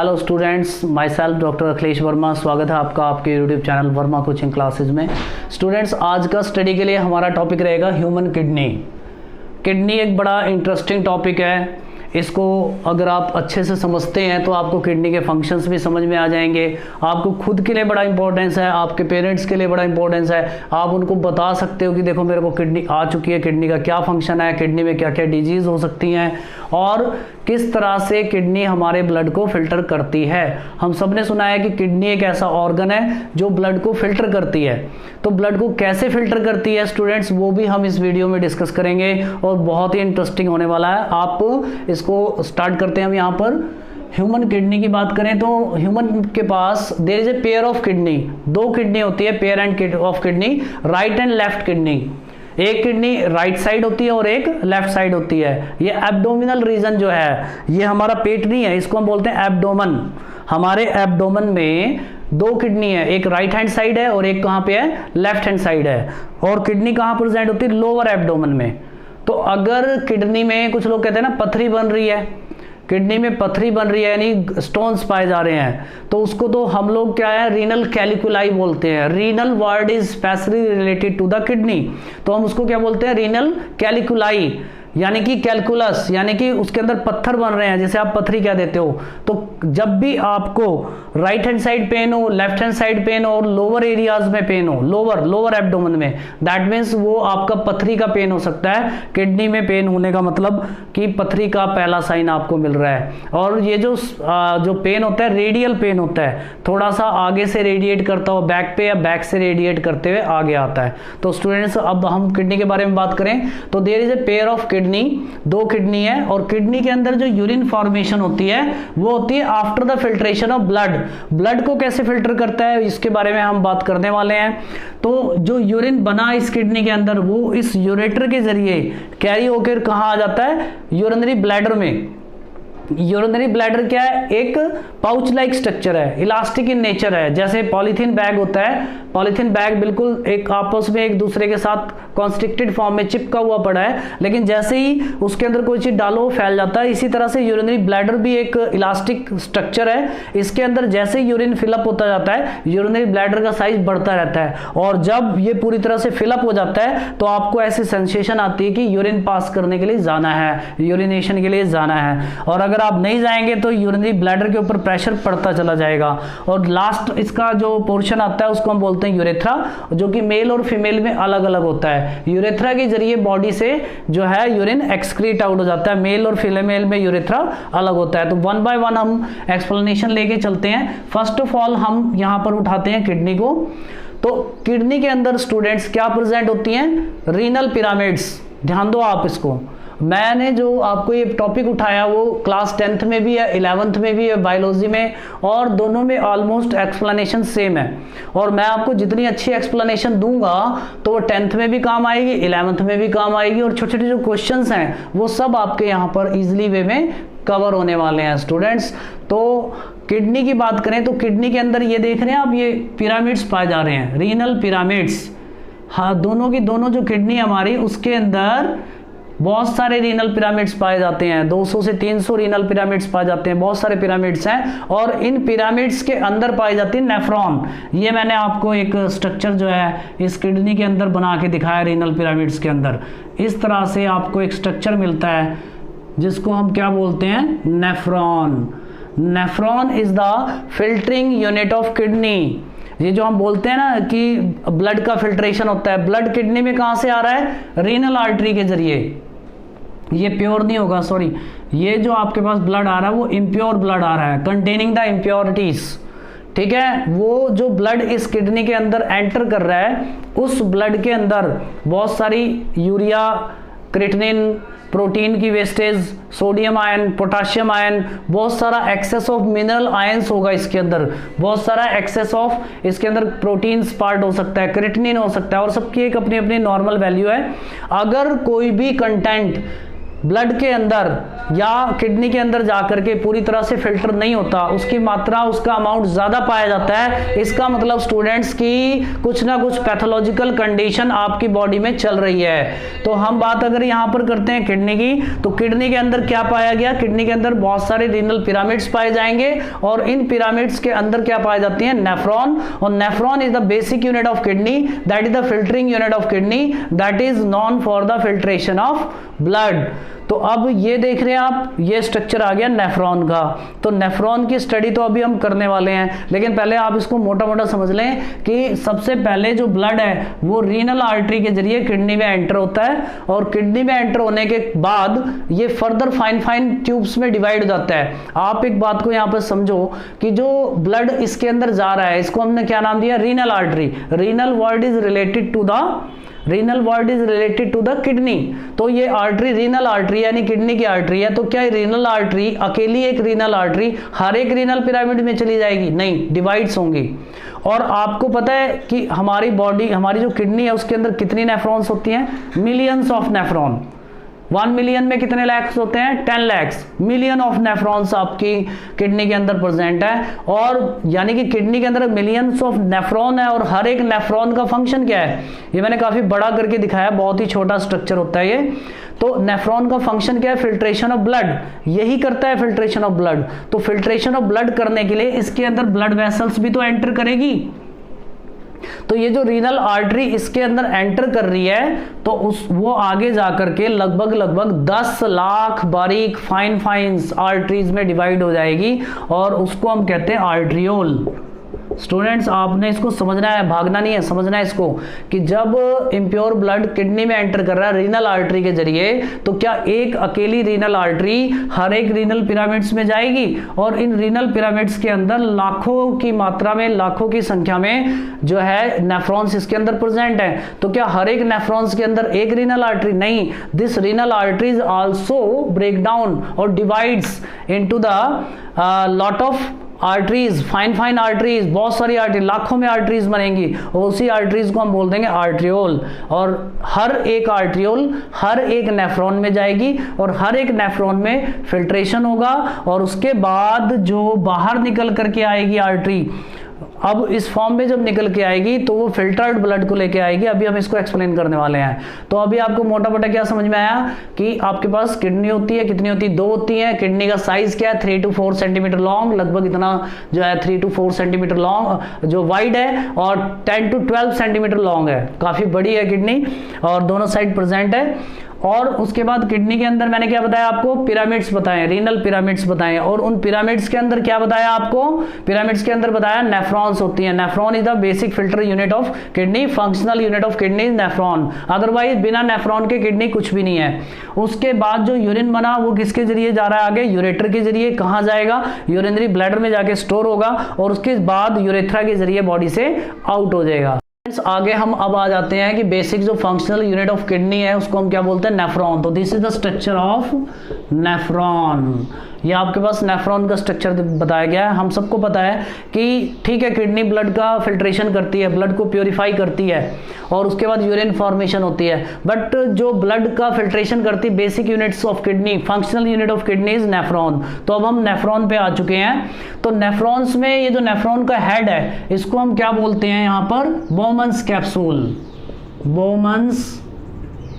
Hello students, my self doctor Akhilesh Verma. स्वागत है आपका आपके YouTube channel Verma coaching classes में। स्टूडेंट्स, आज का स्टडी के लिए हमारा टॉपिक रहेगा ह्यूमन किडनी। किडनी एक बड़ा इंटरेस्टिंग टॉपिक है। इसको अगर आप अच्छे से समझते हैं तो आपको किडनी के फंक्शंस भी समझ में आ जाएंगे। आपको खुद के लिए बड़ा इंपॉर्टेंस है, आपके पेरेंट्स के लिए बड़ा इंपॉर्टेंस है। आप उनको बता सकते हो कि देखो मेरे को किडनी आ चुकी है, किडनी का क्या फंक्शन है, किडनी में क्या क्या डिजीज़ हो सकती हैं और किस तरह से किडनी हमारे ब्लड को फिल्टर करती है। हम सब ने सुना है कि किडनी एक ऐसा ऑर्गन है जो ब्लड को फिल्टर करती है। तो ब्लड को कैसे फिल्टर करती है स्टूडेंट्स, वो भी हम इस वीडियो में डिस्कस करेंगे और बहुत ही इंटरेस्टिंग होने वाला है। आप इसको स्टार्ट करते हैं। हम यहाँ पर ह्यूमन किडनी की बात करें तो ह्यूमन के पास there is a pair of kidney, दो किडनी होती है, pair and of kidney, right and left kidney. एक किडनी राइट साइड होती है और एक लेफ्ट साइड होती है। ये एब्डोमिनल रीजन जो है, ये हमारा पेट नहीं है, इसको हम बोलते हैं एब्डोमन। हमारे एब्डोमन में दो किडनी है, एक राइट हैंड साइड है और एक कहाँ पे है, लेफ्ट हैंड साइड है। और किडनी कहाँ प्रेजेंट होती है, लोअर एब्डोमन में। तो अगर किडनी में, कुछ लोग कहते हैं ना पथरी बन रही है, किडनी में पथरी बन रही है यानी स्टोन्स पाए जा रहे हैं, तो उसको तो हम लोग क्या है, रीनल कैलिकुलाई बोलते हैं। Renal word is specially related to the kidney, तो हम उसको क्या बोलते हैं, रीनल कैलिकुलाई, यानी कि कैलकुलस, यानी कि उसके अंदर पत्थर बन रहे हैं, जैसे आप पथरी क्या देते हो। तो जब भी आपको राइट हैंड साइड पेन हो, लेफ्ट हैंड साइड पेन हो और लोअर एरियाज में पेन हो, लोअर एब्डोमेन में, दैट मीन्स वो आपका पथरी का पेन हो सकता है। किडनी में पेन होने का मतलब कि पथरी का पहला साइन आपको मिल रहा है। और ये जो पेन होता है, रेडियल पेन होता है, थोड़ा सा आगे से रेडिएट करता हो बैक पे या बैक से रेडिएट करते हुए आगे आता है। तो स्टूडेंट्स, अब हम किडनी के बारे में बात करें तो there is a pair of kidney, दो किडनी है। और किडनी के अंदर जो यूरिन फॉर्मेशन होती है वो होती है after the filtration of blood. Blood को कैसे फिल्टर करता है इसके बारे में हम बात करने वाले हैं। तो जो यूरिन बना इस किडनी के अंदर, वो इस यूरेटर के जरिए कैरी होकर कहाँ आ जाता है, यूरिनरी ब्लैडर में। यूरिनरी ब्लैडर क्या है, एक पाउच लाइक स्ट्रक्चर है, इलास्टिक इन नेचर है, जैसे पॉलीथीन बैग होता है। पॉलीथीन बैग बिल्कुल एक आपस में एक दूसरे के साथ कॉन्स्ट्रिक्टेड फॉर्म में चिपका हुआ पड़ा है, लेकिन जैसे ही उसके अंदर कोई चीज डालो फैल जाता है। इसी तरह से यूरिनरी ब्लैडर भी एक इलास्टिक स्ट्रक्चर है। इसके अंदर जैसे यूरिन फिलअप होता जाता है, यूरिनरी ब्लैडर का साइज बढ़ता रहता है, और जब ये पूरी तरह से फिलअप हो जाता है तो आपको ऐसी सेंसेशन आती है कि यूरिन पास करने के लिए जाना है, यूरिनेशन के लिए जाना है। और अगर आप नहीं जाएंगे तो यूरिनरी ब्लैडर के ऊपर प्रेशर पड़ता चला जाएगा। और लास्ट इसका जो पोर्शन आता है उसको हम बोलते हैं यूरेथ्रा, जो कि मेल और फीमेल में अलग अलग होता है। यूरेथ्रा के जरिए बॉडी से जो है यूरिन एक्सक्रीट आउट हो जाता है, मेल और फीमेल में यूरेथ्रा अलग होता है। तो वन बाय वन हम एक्सप्लेनेशन लेके चलते हैं। फर्स्ट ऑफ ऑल हम यहां पर उठाते हैं किडनी को। तो किडनी के अंदर स्टूडेंट्स क्या प्रेजेंट होती हैं, रीनल पिरामिड्स। ध्यान दो आप इसको, मैंने जो आपको ये टॉपिक उठाया वो क्लास 10th में भी है, 11th में भी है, बायोलॉजी में, और दोनों में ऑलमोस्ट एक्सप्लेनेशन सेम है। और मैं आपको जितनी अच्छी एक्सप्लेनेशन दूंगा तो वो 10th में भी काम आएगी, 11th में भी काम आएगी, और छोटे छोटे जो क्वेश्चंस हैं वो सब आपके यहाँ पर इजिली वे में कवर होने वाले हैं स्टूडेंट्स। तो किडनी की बात करें तो किडनी के अंदर ये देख रहे हैं आप, ये पिरामिड्स पाए जा रहे हैं, रीनल पिरामिड्स। हाँ, दोनों की दोनों जो किडनी हमारी, उसके अंदर बहुत सारे रीनल पिरामिड्स पाए जाते हैं, 200 से 300 रीनल पिरामिड्स पाए जाते हैं, बहुत सारे पिरामिड्स हैं। और इन पिरामिड्स के अंदर पाई जाती है नेफ्रॉन। ये मैंने आपको एक स्ट्रक्चर जो है इस किडनी के अंदर बना के दिखाया, रीनल पिरामिड्स के अंदर इस तरह से आपको एक स्ट्रक्चर मिलता है जिसको हम क्या बोलते हैं, nephron. Nephron is the filtering unit of kidney. ये जो हम बोलते हैं ना कि ब्लड का फिल्ट्रेशन होता है, ब्लड किडनी में कहां से आ रहा है, रीनल आर्टरी के जरिए। ये प्योर नहीं होगा, सॉरी, ये जो आपके पास ब्लड आ रहा है वो इम्प्योर ब्लड आ रहा है, कंटेनिंग द इम्प्योरिटीज। ठीक है, वो जो ब्लड इस किडनी के अंदर एंटर कर रहा है, उस ब्लड के अंदर बहुत सारी यूरिया, क्रिएटिनिन, प्रोटीन की wastage, sodium ion, potassium ion, बहुत सारा एक्सेस ऑफ मिनरल आयंस होगा इसके अंदर, बहुत सारा एक्सेस ऑफ इसके अंदर प्रोटीन्स पार्ट हो सकता है, क्रिएटिनिन हो सकता है, और सबकी एक अपनी अपनी नॉर्मल वैल्यू है। अगर कोई भी कंटेंट ब्लड के अंदर या किडनी के अंदर जाकर के पूरी तरह से फिल्टर नहीं होता, उसकी मात्रा, उसका अमाउंट ज्यादा पाया जाता है, इसका मतलब स्टूडेंट्स की कुछ ना कुछ पैथोलॉजिकल कंडीशन आपकी बॉडी में चल रही है। तो हम बात अगर यहां पर करते हैं किडनी की, तो किडनी के अंदर क्या पाया गया, किडनी के अंदर बहुत सारे रीनल पिरामिड्स पाए जाएंगे और इन पिरामिड्स के अंदर क्या पाए जाती हैं, नेफ्रॉन, और nephron is the basic unit of kidney, that is the filtering unit of kidney, that is non for the filtration of blood. तो अब ये देख रहे हैं आप, ये स्ट्रक्चर आ गया नेफ्रॉन का। तो नेफ्रॉन की स्टडी तो अभी हम करने वाले हैं, लेकिन पहले आप इसको मोटा मोटा समझ लें कि सबसे पहले जो ब्लड है वो रीनल आर्टरी के जरिए किडनी में एंटर होता है, और किडनी में एंटर होने के बाद ये फर्दर फाइन फाइन ट्यूब्स में डिवाइड हो जाता है। आप एक बात को यहाँ पर समझो कि जो ब्लड इसके अंदर जा रहा है, इसको हमने क्या नाम दिया, renal artery. Renal word is related to the kidney. तो ये आर्टरी रीनल आर्टरी यानी किडनी की आर्टरी है। तो क्या रीनल आर्टरी अकेली एक रीनल आर्टरी हर एक रीनल पिरामिड में चली जाएगी? नहीं, डिवाइड्स होंगी। और आपको पता है कि हमारी बॉडी, हमारी जो किडनी है उसके अंदर कितनी नेफ्रॉन्स होती हैं? Millions of nephron. 1 मिलियन में कितने लैक्स होते हैं? 10 लैक्स। मिलियन ऑफ नेफ्रॉन्स आपकी किडनी के अंदर प्रेजेंट है, और यानी कि किडनी के अंदर मिलियंस ऑफ नेफ्रॉन है, और हर एक नेफ्रॉन का फंक्शन क्या है, ये मैंने काफी बड़ा करके दिखाया, बहुत ही छोटा स्ट्रक्चर होता है ये। तो नेफ्रॉन का फंक्शन क्या है? फिल्ट्रेशन ऑफ ब्लड, यही करता है फिल्ट्रेशन ऑफ ब्लड। तो फिल्ट्रेशन ऑफ ब्लड करने के लिए इसके अंदर ब्लड वेसल्स भी तो एंटर करेगी। तो ये जो रीनल आर्टरी इसके अंदर एंटर कर रही है, तो वो आगे जाकर के लगभग 10 लाख बारीक फाइन आर्टरीज में डिवाइड हो जाएगी, और उसको हम कहते हैं आर्ट्रियोल। स्टूडेंट्स आपने इसको समझना है, भागना नहीं है, समझना है इसको कि जब इम्प्योर ब्लड किडनी में एंटर कर रहा है रीनल आर्टरी के जरिए, तो क्या एक अकेली रीनल आर्टरी हर एक रीनल पिरामिड्स में जाएगी? और इन रीनल पिरामिड्स के अंदर लाखों की मात्रा में, लाखों की संख्या में जो है नेफ्रॉन्स इसके अंदर प्रेजेंट है। तो क्या हर एक नेफ्रॉन्स के अंदर एक रीनल आर्टरी? नहीं, this renal arteries also break down और divides into the lot of arteries, fine arteries, बहुत सारी आर्टरी, लाखों में आर्टरीज बनेंगी, और उसी आर्टरीज को हम बोल देंगे आर्ट्रियोल। और हर एक आर्ट्रियोल हर एक नेफ्रॉन में जाएगी, और हर एक नेफ्रॉन में फिल्ट्रेशन होगा, और उसके बाद जो बाहर निकल करके आएगी आर्टरी, अब इस फॉर्म में जब निकल के आएगी तो वो फिल्टर्ड ब्लड को लेके आएगी। अभी हम इसको एक्सप्लेन करने वाले हैं। तो अभी आपको मोटा मोटा क्या समझ में आया कि आपके पास किडनी होती है, कितनी होती है? 2 होती है। किडनी का साइज क्या है? 3 to 4 सेंटीमीटर लॉन्ग, लगभग इतना जो है 3 to 4 सेंटीमीटर लॉन्ग जो वाइड है, और 10 to 12 सेंटीमीटर लॉन्ग है, काफी बड़ी है किडनी, और दोनों साइड प्रेजेंट है। और उसके बाद किडनी के अंदर मैंने क्या बताया आपको? पिरामिड्स बताए, रीनल पिरामिड्स बताए, और उन पिरामिड्स के अंदर क्या बताया आपको? पिरामिड्स के अंदर बताया नेफ्रॉन्स होती है। Nephron is the basic filter unit of kidney, functional unit of kidney is nephron, otherwise बिना नेफ्रॉन के किडनी कुछ भी नहीं है। उसके बाद जो यूरिन बना वो किसके जरिए जा रहा है आगे? यूरेटर के जरिए। कहाँ जाएगा? यूरिनरी ब्लैडर में जाके स्टोर होगा, और उसके बाद यूरेथ्रा के जरिए बॉडी से आउट हो जाएगा। आगे हम अब आ जाते हैं कि बेसिक जो फंक्शनल यूनिट ऑफ किडनी है उसको हम क्या बोलते हैं? नेफ्रॉन। तो this is the structure of nephron. ये आपके पास नेफ्रॉन का स्ट्रक्चर बताया गया है। हम सबको पता है कि ठीक है, किडनी ब्लड का फिल्ट्रेशन करती है, ब्लड को प्योरीफाई करती है, और उसके बाद यूरिन फॉर्मेशन होती है, बट जो ब्लड का फिल्ट्रेशन करती है basic units of kidney, functional unit of kidney is nephron. तो अब हम नेफ्रॉन पे आ चुके हैं। तो नेफ्रॉन्स में ये जो नेफ्रॉन का हेड है इसको हम क्या बोलते हैं? यहाँ पर Bowman's capsule, Bowman's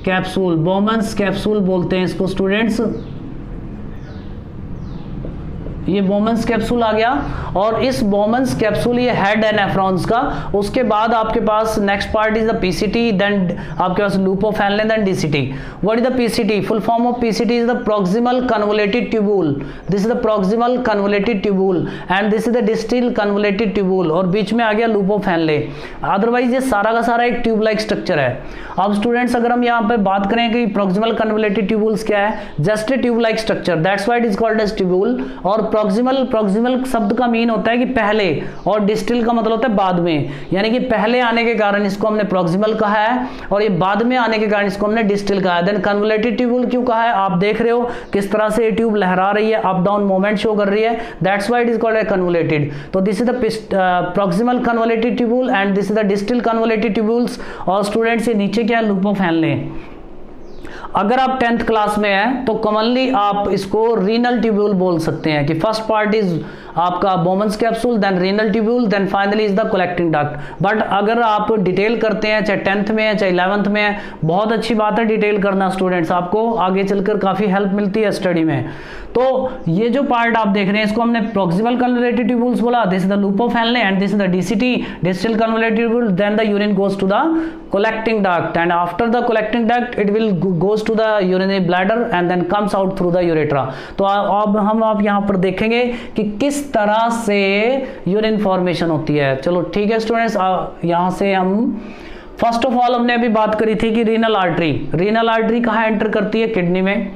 capsule, Bowman's capsule बोलते हैं इसको स्टूडेंट्स। ये बोमन्स कैप्सूल आ गया, और इस बोमन्स कैप्सूल ये हेड है नेफ्रॉन्स का। उसके बाद आपके पास next part is the PCT, then आपके पास loop of Henle, then DCT. What is the PCT? Full form of PCT is the proximal convoluted tubule. This is the proximal convoluted tubule and this is the distal convoluted tubule, और बीच में आ गया loop of फैनले। Otherwise ये सारा का सारा एक tube like structure है। अब स्टूडेंट्स अगर हम यहाँ पे बात करें कि प्रॉक्सिमल कन्वोलेटेड ट्यूबुल्स क्या है? Just a tube like structure, that's why it is called as tubule. और प्रॉक्सिमल शब्द का मीन होता है कि पहले, और डिस्टिल का मतलब होता है बाद में, यानी कि पहले आने के कारण इसको हमने प्रॉक्सिमल कहा है, और ये बाद में आने के कारण इसको हमने डिस्टिल कहा है। देन कन्वोलेटेड ट्यूबुल क्यों कहा है? आप देख रहे हो किस तरह से ये ट्यूब लहरा रही है, अप डाउन मूवमेंट शो कर रही है, that's why it is called a convoluted. तो this is the proximal convoluted tubule and this is the distal convoluted tubules. और स्टूडेंट्स ये नीचे क्या है? Loop of Henle. अगर आप 10th क्लास में हैं तो कॉमनली आप इसको रीनल ट्यूब्यूल बोल सकते हैं कि फर्स्ट पार्ट इज आपका Bowman's capsule, then renal tubule, then finally is the collecting duct. But अगर आप डिटेल करते हैं, चाहे 10th में है चाहे 11th में है, बहुत अच्छी बात है डिटेल करना स्टूडेंट्स, आपको आगे चलकर काफी हेल्प मिलती है स्टडी में। तो ये जो पार्ट आप देख रहे हैं इसको हमने प्रॉक्सिमल कन्वोल्यूटेड ट्यूब्यूल्स बोला, this is the loop of Henle and this is the DCT, distal convoluted tubule, then the urine goes to the collecting duct and after the collecting duct it will goes to the urinary bladder and then comes out through the urethra। तो अब हम आप यहाँ पर देखेंगे कि किस तरह से यूरिन फॉर्मेशन होती है। चलो ठीक है स्टूडेंट्स, यहाँ से हम फर्स्ट ऑफ ऑल हमने अभी बात करी थी कि रीनल आर्टरी कहाँ एंटर करती है? किडनी में।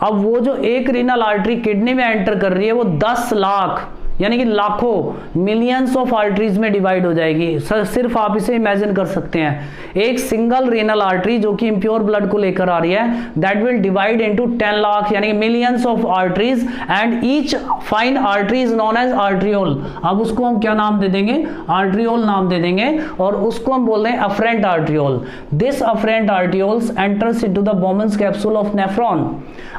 अब वो जो एक रीनल आर्टरी किडनी में एंटर कर रही है वो 10 लाख यानी कि लाखों मिलियंस ऑफ आर्टरीज में डिवाइड हो जाएगी। सिर्फ आप इसे इमेजिन कर सकते हैं, एक सिंगल रीनल आर्टरी जो कि इम्प्योर ब्लड को लेकर आ रही है, that will divide into 10 lakh यानी कि millions of arteries and each fine artery is known as arteriole. अब उसको हम क्या नाम दे देंगे? आर्ट्रियोल नाम दे देंगे और उसको हम बोल रहे हैं afferent arteriole. This afferent arterioles enters into the Bowman's capsule of nephron.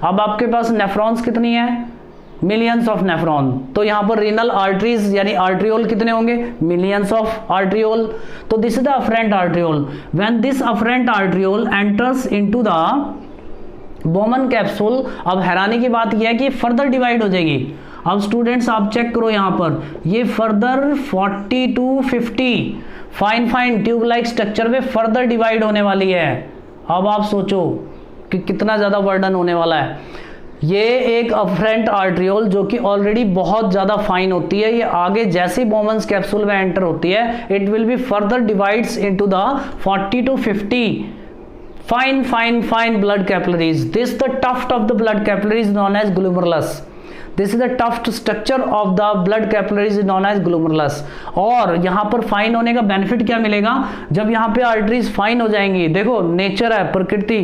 अब आपके पास नेफ्रॉन्स कितनी है? Millions of nephron. तो यहां पर रीनल आर्टरीज यानी आर्ट्रियोल कितने होंगे? Millions of arteriole. तो this is the afferent arteriole. When this afferent arteriole enters into the Bowman capsule, अब हैरानी की बात यह है कि फर्दर डिवाइड हो जाएगी। अब स्टूडेंट्स आप चेक करो यहां पर, ये further 40 to 50 fine tube like structure में फर्दर डिवाइड होने वाली है। अब आप सोचो कि कितना ज्यादा वर्डन होने वाला है। ये एक अफरेंट आर्ट्रियोल जो कि ऑलरेडी बहुत ज्यादा फाइन होती है, ये आगे जैसे बोमन्स कैप्सूल में एंटर होती है it will be further divides into the 40 to 50 fine blood capillaries. This the tuft of the blood capillaries known as glomerulus. This is the tuft structure of the blood capillaries is known as glomerulus। और यहाँ पर fine होने का benefit क्या मिलेगा? जब यहाँ पे आर्टरीज फाइन हो जाएंगी, देखो नेचर है, प्रकृति,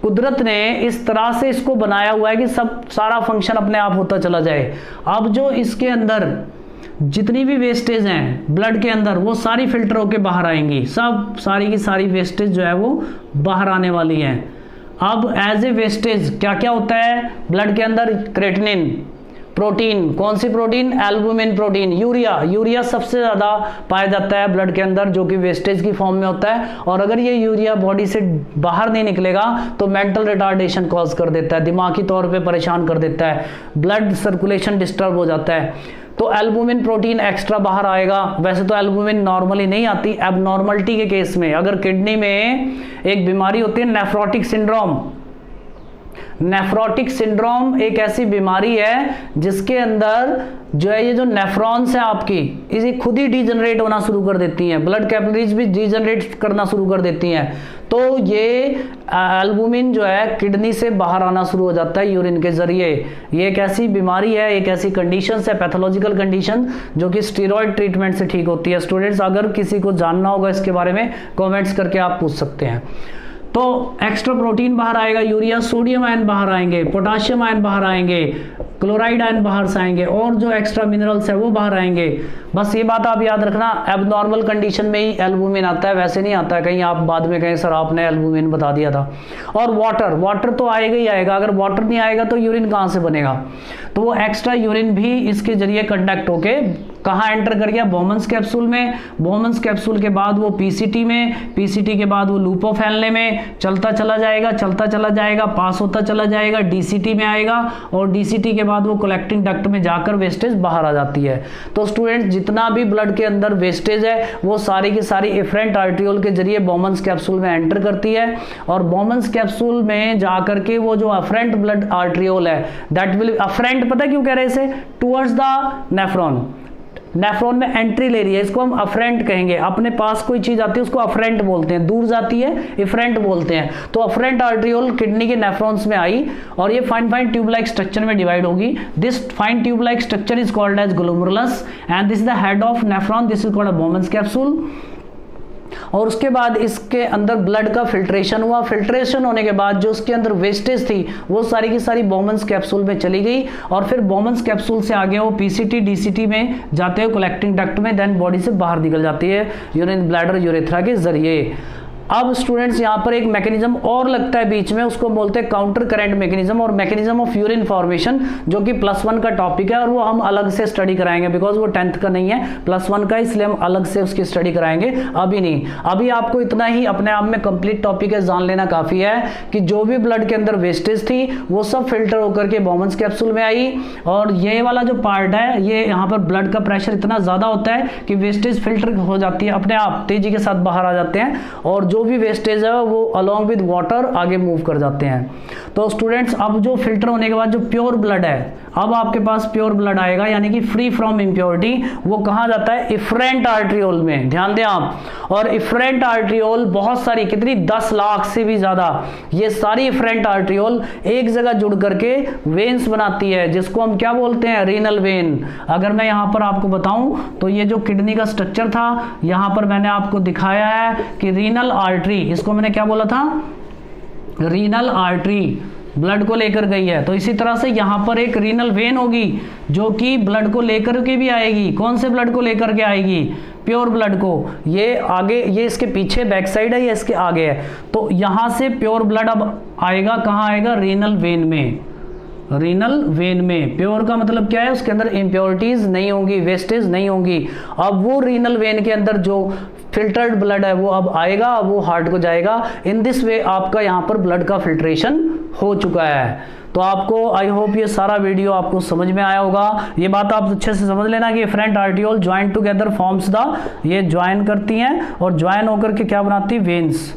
कुदरत ने इस तरह से इसको बनाया हुआ है कि सब सारा फंक्शन अपने आप होता चला जाए। अब जो इसके अंदर जितनी भी वेस्टेज हैं ब्लड के अंदर वो सारी फिल्टर होके बाहर आएंगी, सब सारी की सारी वेस्टेज जो है वो बाहर आने वाली है। अब एज ए वेस्टेज क्या क्या होता है ब्लड के अंदर? क्रेटिनिन, प्रोटीन, कौन सी प्रोटीन? एल्बुमिन प्रोटीन, यूरिया सबसे ज्यादा पाया जाता है ब्लड के अंदर जो कि वेस्टेज की फॉर्म में होता है। और अगर ये यूरिया बॉडी से बाहर नहीं निकलेगा तो मेंटल रिटार्डेशन कॉज कर देता है, दिमागी तौर पे परेशान कर देता है, ब्लड सर्कुलेशन डिस्टर्ब हो जाता है। तो एल्बुमिन प्रोटीन एक्स्ट्रा बाहर आएगा। वैसे तो एल्बुमिन नॉर्मली नहीं आती, एबनॉर्मलिटी के केस में, अगर किडनी में एक बीमारी होती है नेफ्रोटिक सिंड्रोम। नेफ्रोटिक सिंड्रोम एक ऐसी बीमारी है जिसके अंदर जो है ये जो नेफ्रॉन्स है आपकी, इसे खुद ही डीजनरेट होना शुरू कर देती हैं, ब्लड कैपिलरीज भी डीजनरेट करना शुरू कर देती हैं। तो ये एल्बुमिन जो है किडनी से बाहर आना शुरू हो जाता है यूरिन के जरिए। ये एक ऐसी बीमारी है, एक ऐसी कंडीशन है, पैथोलॉजिकल कंडीशन जो कि स्टेरॉइड ट्रीटमेंट से ठीक होती है। स्टूडेंट्स अगर किसी को जानना होगा इसके बारे में कमेंट्स करके आप पूछ सकते हैं। तो एक्स्ट्रा प्रोटीन बाहर आएगा, यूरिया, सोडियम आयन बाहर आएंगे, पोटाशियम आयन बाहर आएंगे, क्लोराइड आयन बाहर से आएंगे और जो एक्स्ट्रा मिनरल्स है वो बाहर आएंगे। बस ये बात आप याद रखना, एबनॉर्मल कंडीशन में ही एल्बुमिन आता है, वैसे नहीं आता है। कहीं आप बाद में कहें सर आपने एल्बुमिन बता दिया था। और वाटर तो आएगा ही आएगा, अगर वाटर नहीं आएगा तो यूरिन कहाँ से बनेगा? तो वो एक्स्ट्रा यूरिन भी इसके जरिए कंडक्ट होके कहाँ एंटर कर गया? बोमन्स कैप्सूल में। बोमन्स कैप्सूल के बाद वो पीसीटी में, पीसीटी के बाद वो लूप ऑफ हेनले में चलता चला जाएगा, पास होता चला जाएगा, डीसीटी में आएगा और डीसीटी के बाद वो कलेक्टिंग डक्ट में जाकर वेस्टेज बाहर आ जाती है। तो स्टूडेंट जितना भी ब्लड के अंदर वेस्टेज है वो सारी की सारी एफरेंट आर्ट्रियोल के जरिए बोमन्स कैप्सूल में एंटर करती है और बोमन्स कैप्सूल में जाकर के वो जो अफरेंट ब्लड आर्ट्रियोल है दैट विल, अफरेंट पता क्यों कह रहे हैं इसे? टुवर्ड्स द नेफ्रॉन, नेफ्रॉन में एंट्री ले रही है, इसको हम अफरेंट कहेंगे। अपने पास कोई चीज आती है उसको अफरेंट बोलते हैं, दूर जाती है इफरेंट बोलते हैं। तो अफरेंट आर्ट्रियोल किडनी के नेफ्रॉन्स में आई और ये फाइन ट्यूब लाइक स्ट्रक्चर में डिवाइड होगी। This fine tube like structure is called as glomerulus and this is the head of nephron, this is called a Bowman's capsule. और उसके बाद इसके अंदर ब्लड का फिल्ट्रेशन हुआ, फिल्ट्रेशन होने के बाद जो उसके अंदर वेस्टेज थी वो सारी की सारी बोमन्स कैप्सूल में चली गई और फिर बोमन्स कैप्सूल से आगे वो पीसीटी डीसीटी में जाते हुए कलेक्टिंग डक्ट में, देन बॉडी से बाहर निकल जाती है यूरिन ब्लैडर यूरेथ्रा के जरिए। अब स्टूडेंट्स यहाँ पर एक मैकेनिज्म और लगता है बीच में, उसको बोलते हैं काउंटर करंट मैकेनिज्म और मैकेनिज्म ऑफ यूरिन फॉर्मेशन, जो कि +1 का टॉपिक है और वो हम अलग से स्टडी कराएंगे, बिकॉज वो 10th का नहीं है, +1 का, इसलिए हम अलग से उसकी स्टडी कराएंगे, अभी नहीं। अभी आपको इतना ही अपने आप में कंप्लीट टॉपिक है, जान लेना काफी है कि जो भी ब्लड के अंदर वेस्टेज थी वो सब फिल्टर होकर के बॉमन्स कैप्सूल में आई, और ये वाला जो पार्ट है, ये यहाँ पर ब्लड का प्रेशर इतना ज्यादा होता है कि वेस्टेज फिल्टर हो जाती है, अपने आप तेजी के साथ बाहर आ जाते हैं, और जो भी वेस्टेज है वो अलोंग विद वाटर आगे मूव कर जाते हैं। तो स्टूडेंट्स, अब जो फिल्टर होने के बाद जो प्योर ब्लड है, अब आपके पास प्योर ब्लड आएगा, यानी कि फ्री फ्रॉम इम्प्योरिटी, वो कहाँ जाता है? इफरेंट आर्ट्रियोल में, ध्यान दें आप। और इफरेंट आर्ट्रियोल बहुत सारी, कितनी, 10 लाख से भी ज्यादा, ये सारी इफरेंट आर्ट्रियोल एक जगह जुड़ करके वेन्स बनाती है, जिसको हम क्या बोलते हैं? Renal vein. अगर मैं यहाँ पर आपको बताऊं तो ये जो किडनी का स्ट्रक्चर था, यहाँ पर मैंने आपको दिखाया है कि रीनल आर्टरी, इसको मैंने क्या बोला था? रीनल आर्टरी ब्लड को लेकर गई है। तो इसी तरह से यहाँ पर एक रीनल वेन होगी जो कि ब्लड को लेकर के भी आएगी। कौन से ब्लड को लेकर के आएगी? प्योर ब्लड को। ये आगे, ये इसके पीछे बैक साइड है, ये इसके आगे है। तो यहाँ से प्योर ब्लड अब आएगा, कहाँ आएगा? रीनल वेन में। रीनल वेन में प्योर का मतलब क्या है? उसके अंदर इम्प्योरिटीज नहीं होंगी, वेस्टेज नहीं होंगी। अब वो रीनल वेन के अंदर जो फिल्टर्ड ब्लड है वो अब आएगा, अब वो हार्ट को जाएगा। इन दिस वे आपका यहाँ पर ब्लड का फिल्ट्रेशन हो चुका है। तो आपको, आई होप ये सारा वीडियो आपको समझ में आया होगा। ये बात आप अच्छे से समझ लेना कि efferent arteriole join together forms the, ये ज्वाइन करती हैं और ज्वाइन होकर के क्या बनाती? वेन्स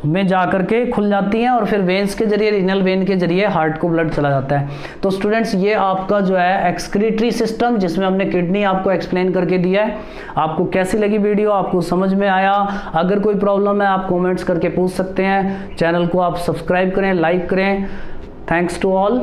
में जाकर के खुल जाती हैं, और फिर वेन्स के जरिए, रीनल वेन के जरिए हार्ट को ब्लड चला जाता है। तो स्टूडेंट्स, ये आपका जो है एक्सक्रीटरी सिस्टम, जिसमें हमने किडनी आपको एक्सप्लेन करके दिया है। आपको कैसी लगी वीडियो? आपको समझ में आया? अगर कोई प्रॉब्लम है आप कमेंट्स करके पूछ सकते हैं। चैनल को आप सब्सक्राइब करें, लाइक करें। Thanks to all.